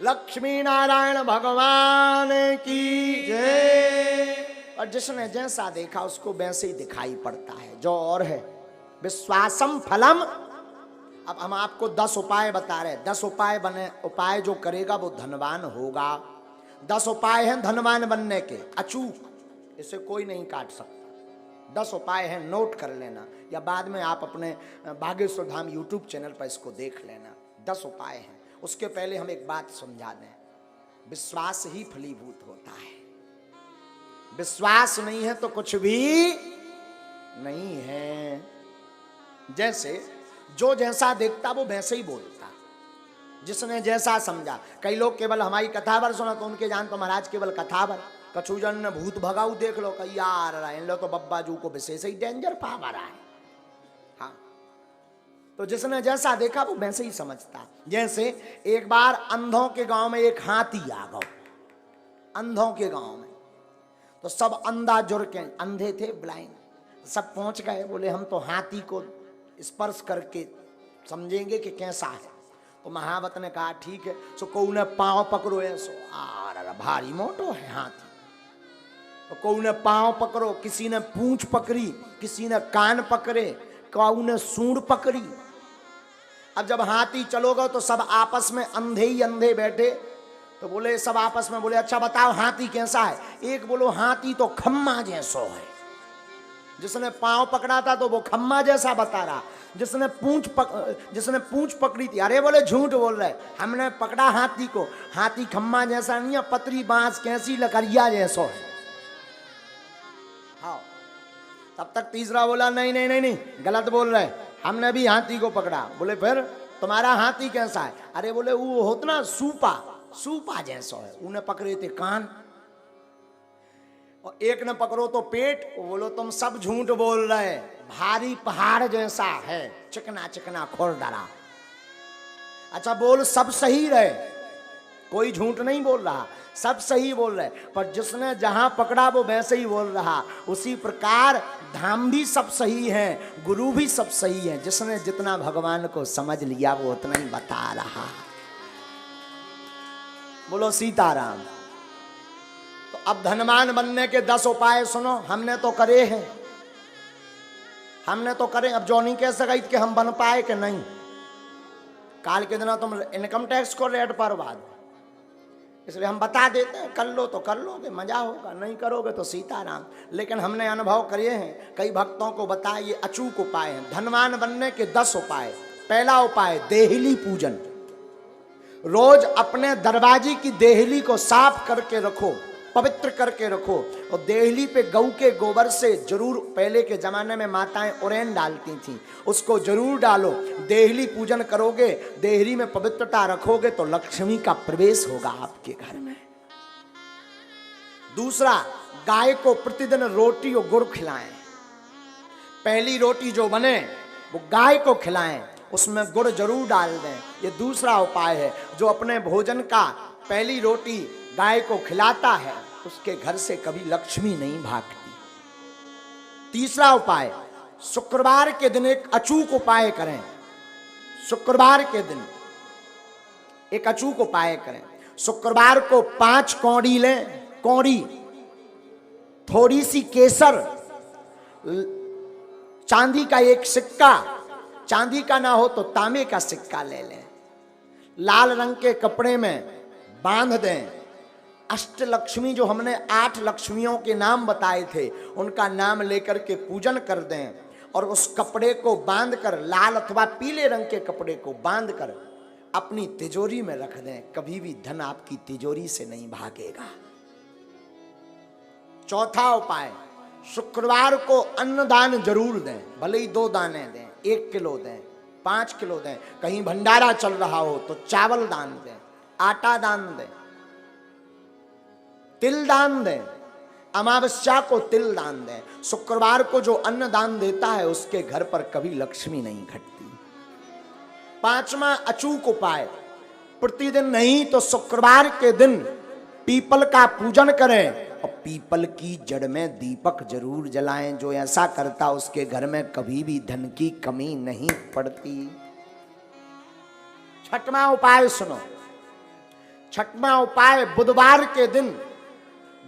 लक्ष्मी नारायण भगवान की जय। और जिसने जैसा देखा उसको वैसे ही दिखाई पड़ता है, जो और है विश्वासम फलम। अब हम आपको 10 उपाय बता रहे हैं, 10 उपाय बने, उपाय जो करेगा वो धनवान होगा। 10 उपाय हैं धनवान बनने के, अचूक, इसे कोई नहीं काट सकता। 10 उपाय हैं, नोट कर लेना, या बाद में आप अपने बागेश्वर धाम यूट्यूब चैनल पर इसको देख लेना। 10 उपाय हैं। उसके पहले हम एक बात समझा दें, विश्वास ही फलीभूत होता है। विश्वास नहीं है तो कुछ भी नहीं है। जैसे जो जैसा देखता वो वैसे ही बोलता, जिसने जैसा समझा। कई लोग केवल हमारी कथावर सुना तो उनके जान तो महाराज केवल कथावर, कछुजन ने भूत भगाऊ देख लो, कही यार इन लो तो बब्बा जू को विशेष ही डेंजर पावर है। हाँ, तो जिसने जैसा देखा वो वैसे ही समझता। जैसे एक बार अंधों के गांव में एक हाथी आ गया, अंधों के गांव में, तो सब अंधा जुड़ के, अंधे थे ब्लाइंड, सब पहुंच गए, बोले हम तो हाथी को स्पर्श करके समझेंगे कि कैसा है। तो महावत ने कहा ठीक है, सो को ने पांव पकड़ो, ऐसो आर भारी मोटो है हाथी, तो को ने पांव पकड़ो, किसी ने पूंछ पकड़ी, किसी ने कान पकड़े, कौ ने सूंड पकड़ी। अब जब हाथी चलोगा तो सब आपस में अंधे ही अंधे बैठे, तो बोले सब आपस में बोले अच्छा बताओ हाथी कैसा है। एक बोलो हाथी तो खम्मा जैसो है, जिसने पांव पकड़ा था तो वो खम्मा जैसा बता रहा, जिसने पूंछ पकड़ी थी, अरे बोले झूठ बोल रहे, हमने पकड़ा हाथी को, हाथी खम्मा जैसा नहीं है, पतरी बांस कैसी लकड़िया जैसो है। हाँ, तब तक तीसरा बोला नहीं नहीं नहीं नहीं, गलत बोल रहे, हमने भी हाथी को पकड़ा। बोले फिर तुम्हारा हाथी कैसा है? अरे बोले वो होता ना सूपा जैसा है, उन्हें पकड़े थे कान, और एक ने पकड़ो तो पेट। वो बोलो तुम सब झूठ बोल रहे, भारी पहाड़ जैसा है, चिकना चिकना खुरदरा। अच्छा बोल सब सही रहे, कोई झूठ नहीं बोल रहा, सब सही बोल रहे, पर जिसने जहां पकड़ा वो वैसे ही बोल रहा। उसी प्रकार धाम भी सब सही है, गुरु भी सब सही है, जिसने जितना भगवान को समझ लिया वो उतना ही बता रहा। बोलो सीताराम। तो अब धनवान बनने के 10 उपाय सुनो, हमने तो करे हैं, हमने तो करे। अब जो नहीं कह सका कि हम बन पाए कि नहीं। काल के दिन तुम इनकम टैक्स को रेट पर बाद, इसलिए हम बता देते हैं, कर लो तो कर लोगे, मजा होगा, नहीं करोगे तो सीताराम। लेकिन हमने अनुभव करे हैं, कई भक्तों को बताए, ये अचूक उपाय हैं धनवान बनने के 10 उपाय। पहला उपाय देहली पूजन। रोज अपने दरवाजे की देहली को साफ करके रखो, पवित्र करके रखो, और देहली पे गऊ के गोबर से जरूर, पहले के जमाने में माताएं उरेन डालती थीं, उसको जरूर डालो। देहली पूजन करोगे, देहली में पवित्रता रखोगे तो लक्ष्मी का प्रवेश होगा आपके घर में। दूसरा, गाय को प्रतिदिन रोटी और गुड़ खिलाएं। पहली रोटी जो बने वो गाय को खिलाएं, उसमें गुड़ जरूर डाल दें। ये दूसरा उपाय है। जो अपने भोजन का पहली रोटी गाय को खिलाता है उसके घर से कभी लक्ष्मी नहीं भागती। तीसरा उपाय, शुक्रवार के दिन एक अचूक उपाय करें। शुक्रवार के दिन एक अचूक उपाय करें। शुक्रवार को 5 कौड़ी लें, कौड़ी, थोड़ी सी केसर, चांदी का एक सिक्का, चांदी का ना हो तो तांबे का सिक्का ले लें, लाल रंग के कपड़े में बांध दें। अष्टलक्ष्मी, जो हमने 8 लक्ष्मियों के नाम बताए थे, उनका नाम लेकर के पूजन कर दें, और उस कपड़े को बांधकर, लाल अथवा पीले रंग के कपड़े को बांधकर अपनी तिजोरी में रख दें। कभी भी धन आपकी तिजोरी से नहीं भागेगा। चौथा उपाय, शुक्रवार को अन्नदान जरूर दें, भले ही 2 दाने दें, 1 किलो दें, 5 किलो दें। कहीं भंडारा चल रहा हो तो चावल दान दें, आटा दान दें, तिल दान दें, अमावस्या को तिल दान दें। शुक्रवार को जो अन्न दान देता है उसके घर पर कभी लक्ष्मी नहीं घटती। 5वां अचूक उपाय, प्रतिदिन नहीं तो शुक्रवार के दिन पीपल का पूजन करें, और पीपल की जड़ में दीपक जरूर जलाएं। जो ऐसा करता उसके घर में कभी भी धन की कमी नहीं पड़ती। 6वां उपाय सुनो, छठवां उपाय, बुधवार के दिन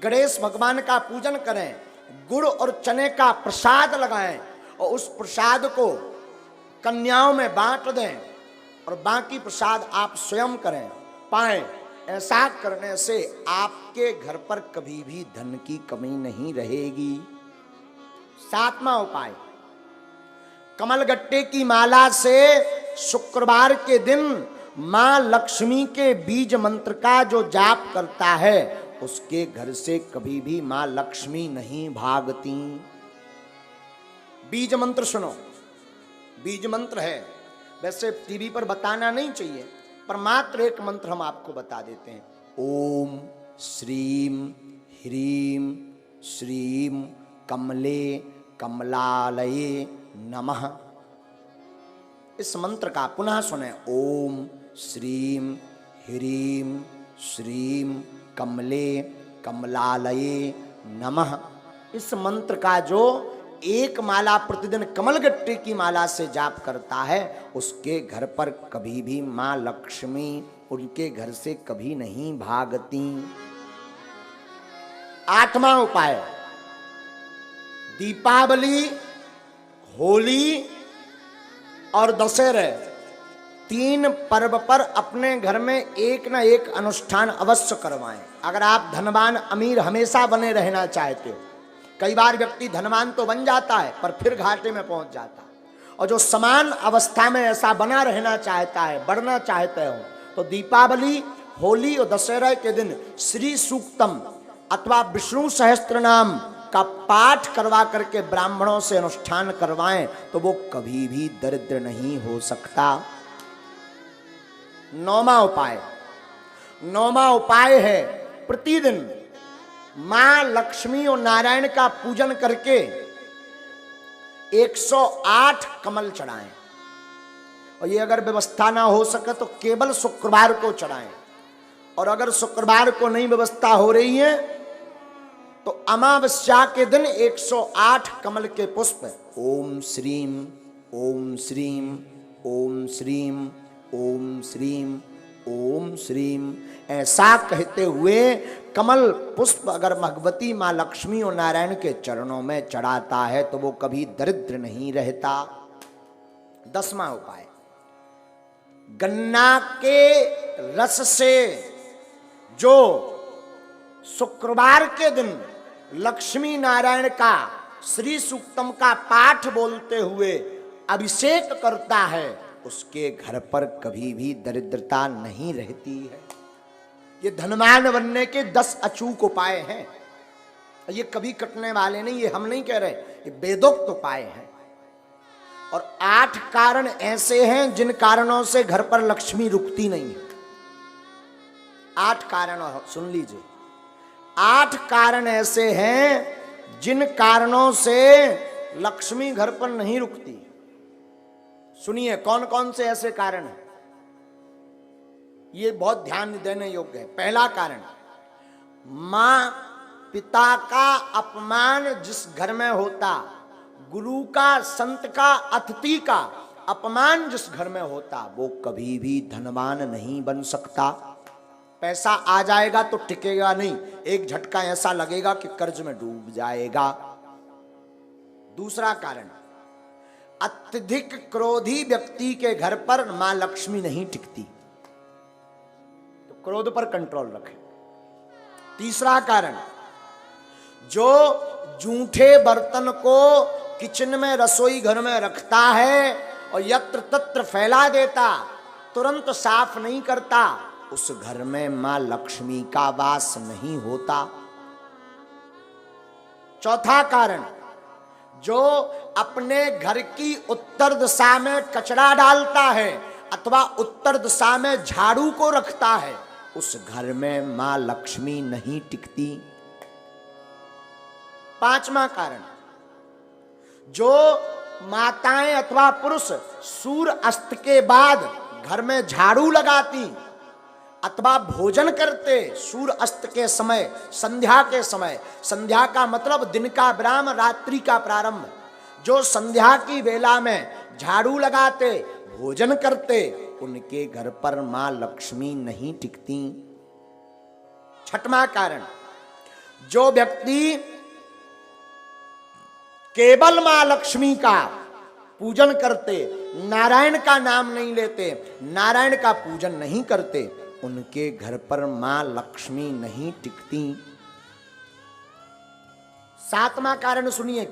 गणेश भगवान का पूजन करें, गुड़ और चने का प्रसाद लगाएं और उस प्रसाद को कन्याओं में बांट दें और बाकी प्रसाद आप स्वयं करें पाएं। ऐसा करने से आपके घर पर कभी भी धन की कमी नहीं रहेगी। सातवां उपाय, कमलगट्टे की माला से शुक्रवार के दिन मां लक्ष्मी के बीज मंत्र का जो जाप करता है उसके घर से कभी भी मां लक्ष्मी नहीं भागती। बीज मंत्र सुनो, बीज मंत्र है, वैसे टीवी पर बताना नहीं चाहिए पर मात्र एक मंत्र हम आपको बता देते हैं। ओम श्रीम ह्रीम श्रीम कमले कमलालये नमः। इस मंत्र का पुनः सुने, ओम श्रीम ह्रीम श्रीम कमले कमलालये नमः। इस मंत्र का जो एक माला प्रतिदिन कमलगट्टे की माला से जाप करता है उसके घर पर कभी भी मां लक्ष्मी उनके घर से कभी नहीं भागती। आठवां उपाय, दीपावली, होली और दशहरे, तीन पर्व पर अपने घर में एक ना एक अनुष्ठान अवश्य करवाएं। अगर आप धनवान अमीर हमेशा बने रहना चाहते हो, कई बार व्यक्ति धनवान तो बन जाता है पर फिर घाटे में पहुंच जाता है, और जो समान अवस्था में ऐसा बना रहना चाहता है, बढ़ना चाहते हो, तो दीपावली, होली और दशहरा के दिन श्री सूक्तम अथवा विष्णु सहस्त्र नाम का पाठ करवा करके ब्राह्मणों से अनुष्ठान करवाएं तो वो कभी भी दरिद्र नहीं हो सकता। नौवां उपाय है प्रतिदिन मां लक्ष्मी और नारायण का पूजन करके 108 कमल चढ़ाएं, और ये अगर व्यवस्था ना हो सके तो केवल शुक्रवार को चढ़ाएं, और अगर शुक्रवार को नहीं व्यवस्था हो रही है तो अमावस्या के दिन 108 कमल के पुष्प ओम श्रीम ओम श्रीम ओम श्रीम ओम श्रीम ओम श्रीम ऐसा कहते हुए कमल पुष्प अगर भगवती मां लक्ष्मी और नारायण के चरणों में चढ़ाता है तो वो कभी दरिद्र नहीं रहता। 10वां उपाय, गन्ना के रस से जो शुक्रवार के दिन लक्ष्मी नारायण का श्री सूक्तम का पाठ बोलते हुए अभिषेक करता है उसके घर पर कभी भी दरिद्रता नहीं रहती है। ये धनवान बनने के 10 अचूक उपाय हैं, ये कभी कटने वाले नहीं, ये हम नहीं कह रहे, ये वेदोक्त उपाय हैं। और 8 कारण ऐसे हैं जिन कारणों से घर पर लक्ष्मी रुकती नहीं है। 8 कारण सुन लीजिए, 8 कारण ऐसे हैं जिन कारणों से लक्ष्मी घर पर नहीं रुकती। सुनिए कौन कौन से ऐसे कारण हैं, ये बहुत ध्यान देने योग्य है। पहला कारण, मां पिता का अपमान जिस घर में होता, गुरु का, संत का, अतिथि का अपमान जिस घर में होता, वो कभी भी धनवान नहीं बन सकता। पैसा आ जाएगा तो टिकेगा नहीं, एक झटका ऐसा लगेगा कि कर्ज में डूब जाएगा। दूसरा कारण, अत्यधिक क्रोधी व्यक्ति के घर पर मां लक्ष्मी नहीं टिकती, तो क्रोध पर कंट्रोल रखें। तीसरा कारण, जो जूठे बर्तन को किचन में, रसोई घर में रखता है और यत्र तत्र फैला देता, तुरंत साफ नहीं करता, उस घर में मां लक्ष्मी का वास नहीं होता। चौथा कारण, जो अपने घर की उत्तर दिशा में कचरा डालता है अथवा उत्तर दिशा में झाड़ू को रखता है, उस घर में मां लक्ष्मी नहीं टिकती। पांचवा कारण, जो माताएं अथवा पुरुष सूर्य अस्त के बाद घर में झाड़ू लगाती अथवा भोजन करते सूर्य अस्त के समय, संध्या के समय, संध्या का मतलब दिन का विराम, रात्रि का प्रारंभ, जो संध्या की वेला में झाड़ू लगाते, भोजन करते, उनके घर पर मां लक्ष्मी नहीं टिकती। छठवां कारण, जो व्यक्ति केवल मां लक्ष्मी का पूजन करते, नारायण का नाम नहीं लेते, नारायण का पूजन नहीं करते, उनके घर पर मां लक्ष्मी नहीं टिकती। सातवां कारण सुनिए,